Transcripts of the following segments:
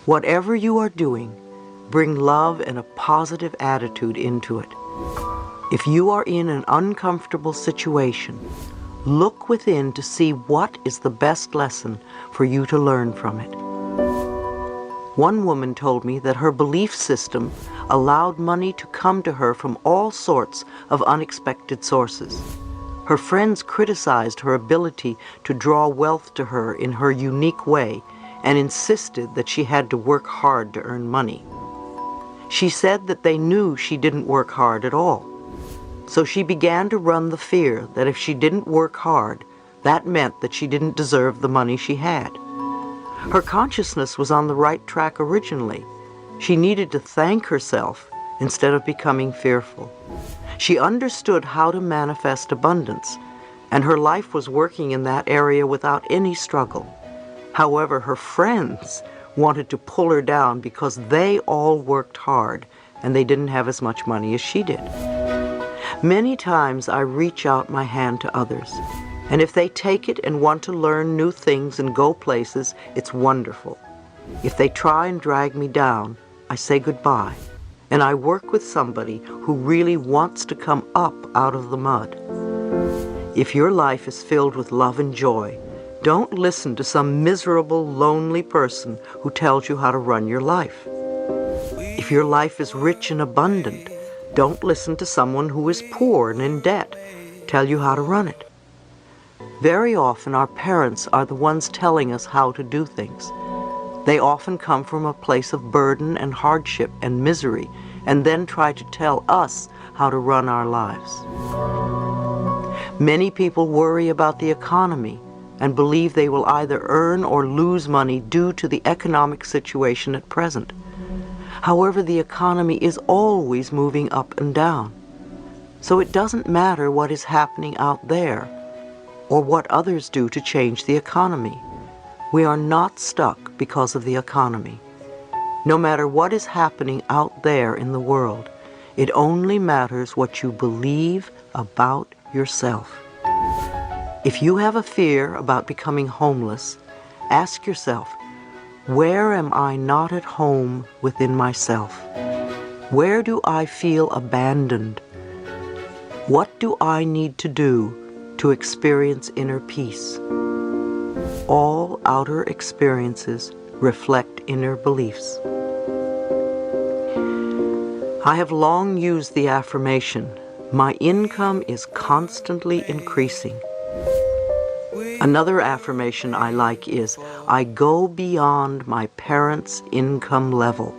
Whatever you are doing, bring love and a positive attitude into it. If you are in an uncomfortable situation, look within to see what is the best lesson for you to learn from it. One woman told me that her belief system allowed money to come to her from all sorts of unexpected sources. Her friends criticized her ability to draw wealth to her in her unique way and insisted that she had to work hard to earn money. She said that they knew she didn't work hard at all. So she began to run the fear that if she didn't work hard, that meant that she didn't deserve the money she had. Her consciousness was on the right track originally. She needed to thank herself instead of becoming fearful. She understood how to manifest abundance, and her life was working in that area without any struggle. However, her friends wanted to pull her down because they all worked hard and they didn't have as much money as she did. Many times I reach out my hand to others, and if they take it and want to learn new things and go places, it's wonderful. If they try and drag me down, I say goodbye, and I work with somebody who really wants to come up out of the mud. If your life is filled with love and joy, don't listen to some miserable, lonely person who tells you how to run your life. If your life is rich and abundant, don't listen to someone who is poor and in debt tell you how to run it. Very often our parents are the ones telling us how to do things. They often come from a place of burden and hardship and misery, and then try to tell us how to run our lives. Many people worry about the economy and believe they will either earn or lose money due to the economic situation at present. However, the economy is always moving up and down. So it doesn't matter what is happening out there or what others do to change the economy. We are not stuck because of the economy. No matter what is happening out there in the world, it only matters what you believe about yourself. If you have a fear about becoming homeless, ask yourself, where am I not at home within myself? Where do I feel abandoned? What do I need to do to experience inner peace? All outer experiences reflect inner beliefs. I have long used the affirmation, my income is constantly increasing. Another affirmation I like is, I go beyond my parents' income level.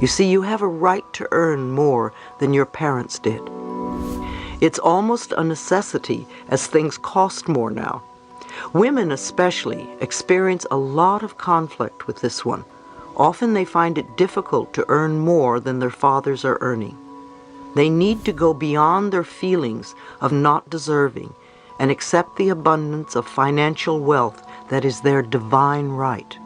You see, you have a right to earn more than your parents did. It's almost a necessity as things cost more now. Women especially experience a lot of conflict with this one. Often they find it difficult to earn more than their fathers are earning. They need to go beyond their feelings of not deserving and accept the abundance of financial wealth that is their divine right.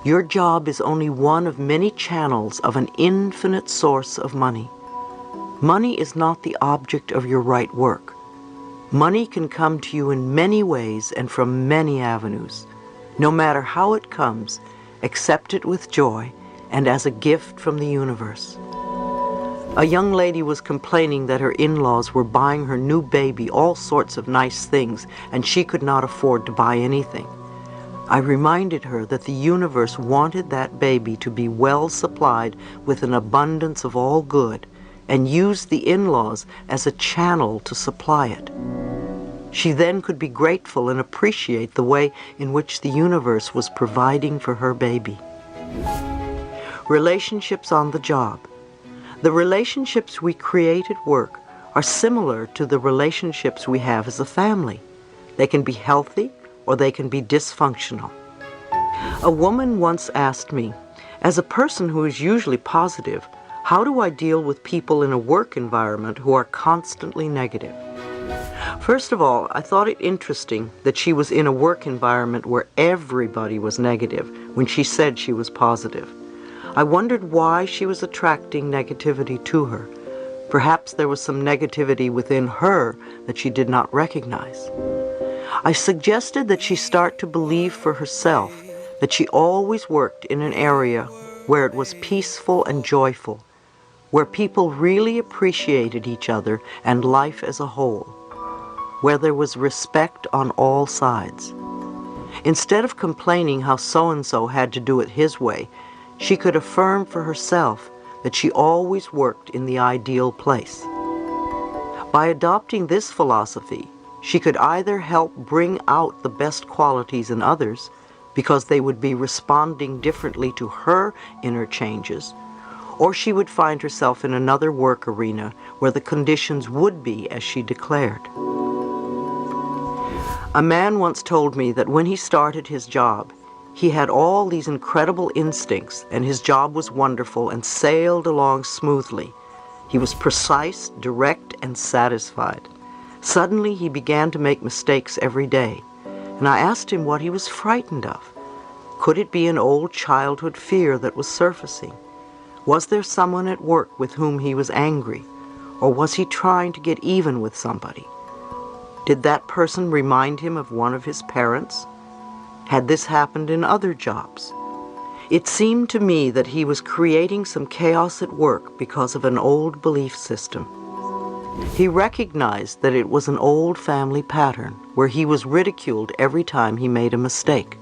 Your job is only one of many channels of an infinite source of money. Money is not the object of your right work. Money can come to you in many ways and from many avenues. No matter how it comes, accept it with joy and as a gift from the universe. A young lady was complaining that her in-laws were buying her new baby all sorts of nice things and she could not afford to buy anything. I reminded her that the universe wanted that baby to be well supplied with an abundance of all good and used the in-laws as a channel to supply it. She then could be grateful and appreciate the way in which the universe was providing for her baby. Relationships on the job. The relationships we create at work are similar to the relationships we have as a family. They can be healthy or they can be dysfunctional. A woman once asked me, as a person who is usually positive, how do I deal with people in a work environment who are constantly negative? First of all, I thought it interesting that she was in a work environment where everybody was negative when she said she was positive. I wondered why she was attracting negativity to her. Perhaps there was some negativity within her that she did not recognize. I suggested that she start to believe for herself that she always worked in an area where it was peaceful and joyful, where people really appreciated each other and life as a whole, where there was respect on all sides. Instead of complaining how so-and-so had to do it his way, she could affirm for herself that she always worked in the ideal place. By adopting this philosophy, she could either help bring out the best qualities in others because they would be responding differently to her inner changes, or she would find herself in another work arena where the conditions would be as she declared. A man once told me that when he started his job, he had all these incredible instincts and his job was wonderful and sailed along smoothly. He was precise, direct, and satisfied. Suddenly he began to make mistakes every day, and I asked him what he was frightened of. Could it be an old childhood fear that was surfacing? Was there someone at work with whom he was angry, or was he trying to get even with somebody? Did that person remind him of one of his parents? Had this happened in other jobs? It seemed to me that he was creating some chaos at work because of an old belief system. He recognized that it was an old family pattern where he was ridiculed every time he made a mistake.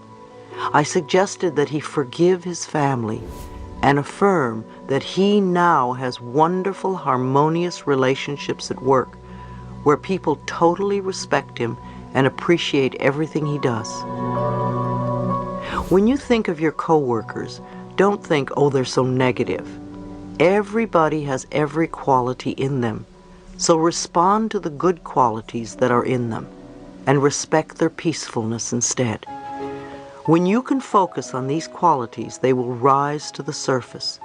I suggested that he forgive his family and affirm that he now has wonderful, harmonious relationships at work where people totally respect him and appreciate everything he does. When you think of your coworkers, don't think, oh, they're so negative. Everybody has every quality in them, so respond to the good qualities that are in them and respect their peacefulness instead. When you can focus on these qualities, they will rise to the surface.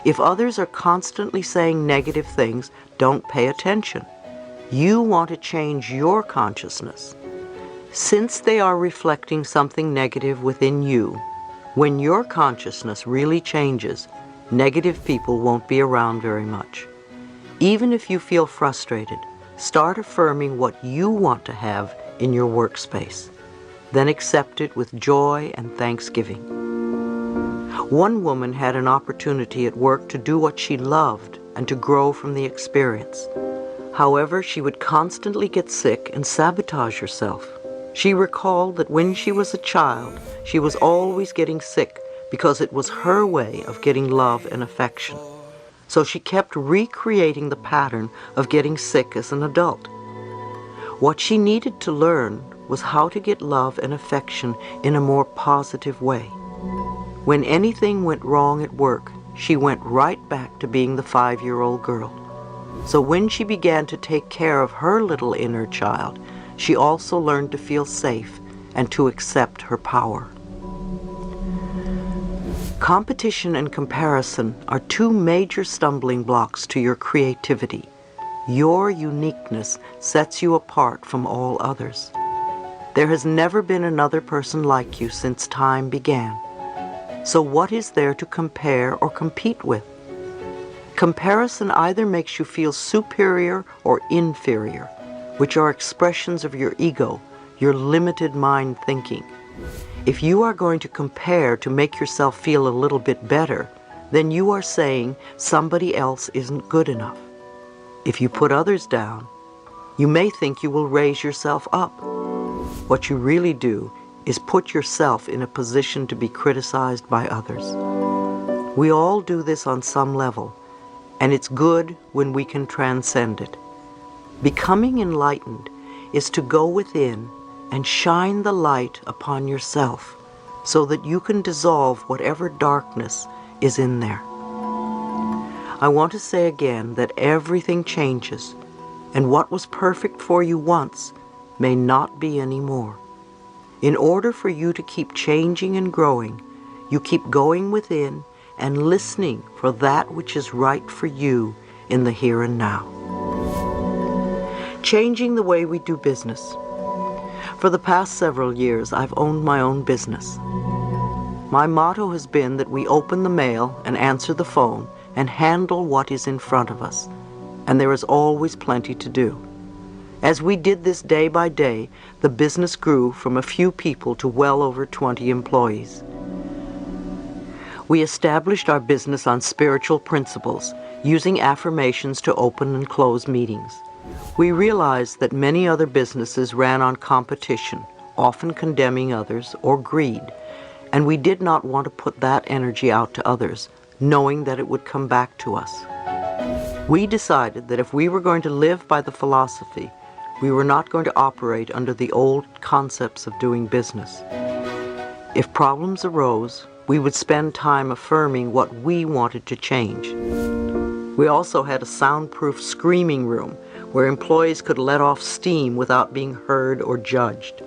If others are constantly saying negative things, don't pay attention. You want to change your consciousness. Since they are reflecting something negative within you, when your consciousness really changes, negative people won't be around very much. Even if you feel frustrated, start affirming what you want to have in your workspace. Then accept it with joy and thanksgiving. One woman had an opportunity at work to do what she loved and to grow from the experience. However, she would constantly get sick and sabotage herself. She recalled that when she was a child, she was always getting sick because it was her way of getting love and affection. So she kept recreating the pattern of getting sick as an adult. What she needed to learn was how to get love and affection in a more positive way. When anything went wrong at work, she went right back to being the 5-year-old girl. So when she began to take care of her little inner child, she also learned to feel safe and to accept her power. Competition and comparison are two major stumbling blocks to your creativity. Your uniqueness sets you apart from all others. There has never been another person like you since time began. So what is there to compare or compete with? Comparison either makes you feel superior or inferior, which are expressions of your ego, your limited mind thinking. If you are going to compare to make yourself feel a little bit better, then you are saying somebody else isn't good enough. If you put others down, you may think you will raise yourself up. What you really do is put yourself in a position to be criticized by others. We all do this on some level, and it's good when we can transcend it. Becoming enlightened is to go within and shine the light upon yourself so that you can dissolve whatever darkness is in there. I want to say again that everything changes, and what was perfect for you once may not be anymore. In order for you to keep changing and growing, you keep going within and listening for that which is right for you in the here and now. Changing the way we do business. For the past several years, I've owned my own business. My motto has been that we open the mail and answer the phone and handle what is in front of us, and there is always plenty to do. As we did this day by day, the business grew from a few people to well over 20 employees. We established our business on spiritual principles, using affirmations to open and close meetings. We realized that many other businesses ran on competition, often condemning others or greed, and we did not want to put that energy out to others, knowing that it would come back to us. We decided that if we were going to live by the philosophy, we were not going to operate under the old concepts of doing business. If problems arose, we would spend time affirming what we wanted to change. We also had a soundproof screaming room where employees could let off steam without being heard or judged.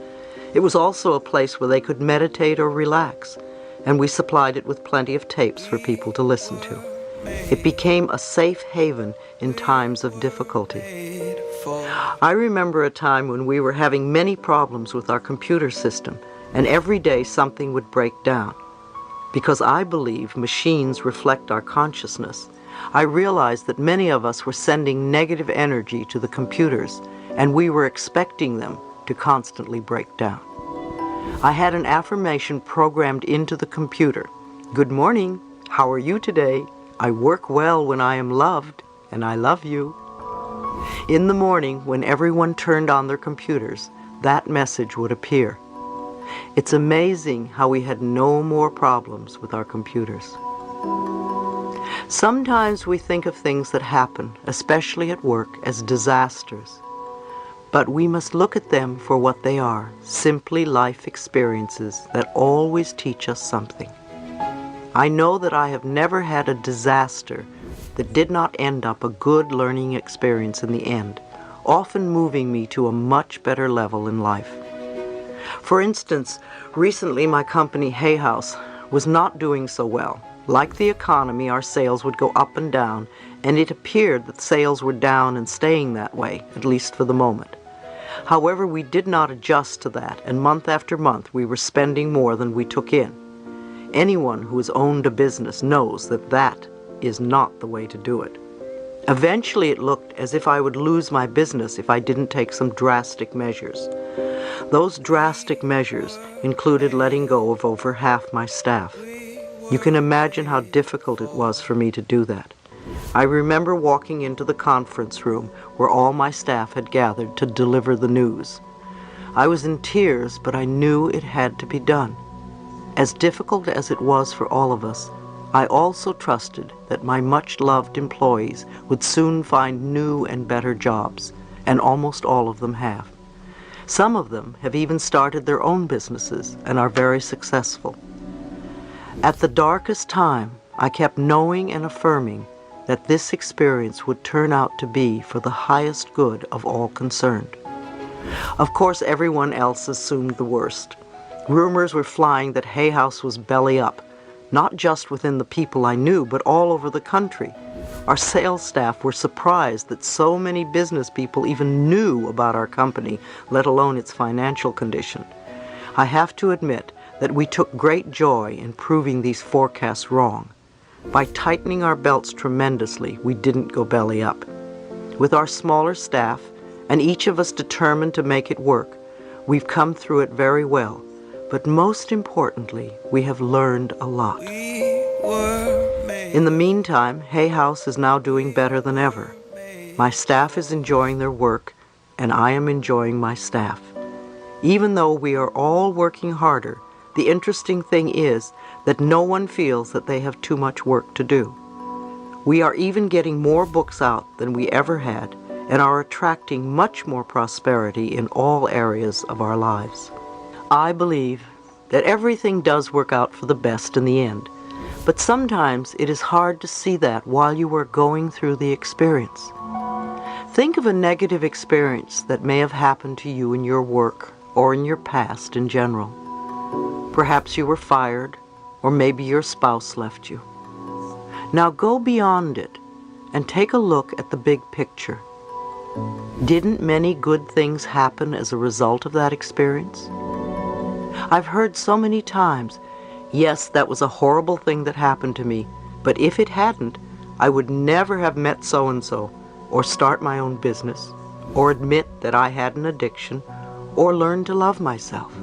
It was also a place where they could meditate or relax, and we supplied it with plenty of tapes for people to listen to. It became a safe haven in times of difficulty. I remember a time when we were having many problems with our computer system, and every day something would break down. Because I believe machines reflect our consciousness, I realized that many of us were sending negative energy to the computers, and we were expecting them to constantly break down. I had an affirmation programmed into the computer. Good morning. How are you today? I work well when I am loved, and I love you. In the morning, when everyone turned on their computers, that message would appear. It's amazing how we had no more problems with our computers. Sometimes we think of things that happen, especially at work, as disasters. But we must look at them for what they are, simply life experiences that always teach us something. I know that I have never had a disaster that did not end up a good learning experience in the end, often moving me to a much better level in life. For instance, recently my company Hay House was not doing so well. Like the economy, our sales would go up and down, and it appeared that sales were down and staying that way, at least for the moment. However, we did not adjust to that, and month after month we were spending more than we took in. Anyone who has owned a business knows that that is not the way to do it. Eventually it looked as if I would lose my business if I didn't take some drastic measures. Those drastic measures included letting go of over half my staff. You can imagine how difficult it was for me to do that. I remember walking into the conference room where all my staff had gathered to deliver the news. I was in tears, but I knew it had to be done. As difficult as it was for all of us, I also trusted that my much-loved employees would soon find new and better jobs, and almost all of them have. Some of them have even started their own businesses and are very successful. At the darkest time, I kept knowing and affirming that this experience would turn out to be for the highest good of all concerned. Of course, everyone else assumed the worst. Rumors were flying that Hay House was belly up, not just within the people I knew, but all over the country. Our sales staff were surprised that so many business people even knew about our company, let alone its financial condition. I have to admit that we took great joy in proving these forecasts wrong. By tightening our belts tremendously, we didn't go belly up. With our smaller staff, and each of us determined to make it work, we've come through it very well. But most importantly, we have learned a lot. In the meantime, Hay House is now doing better than ever. My staff is enjoying their work, and I am enjoying my staff. Even though we are all working harder, the interesting thing is that no one feels that they have too much work to do. We are even getting more books out than we ever had, and are attracting much more prosperity in all areas of our lives. I believe that everything does work out for the best in the end, but sometimes it is hard to see that while you are going through the experience. Think of a negative experience that may have happened to you in your work or in your past in general. Perhaps you were fired, or maybe your spouse left you. Now go beyond it and take a look at the big picture. Didn't many good things happen as a result of that experience? I've heard so many times, yes, that was a horrible thing that happened to me, but if it hadn't, I would never have met so-and-so or start my own business. or admit that I had an addiction, or learn to love myself.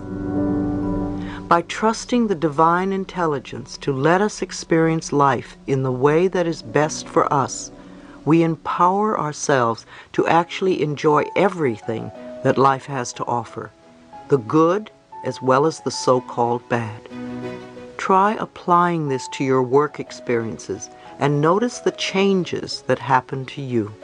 By trusting the divine intelligence to let us experience life in the way that is best for us, we empower ourselves to actually enjoy everything that life has to offer, the good as well as the so-called bad. Try applying this to your work experiences and notice the changes that happen to you.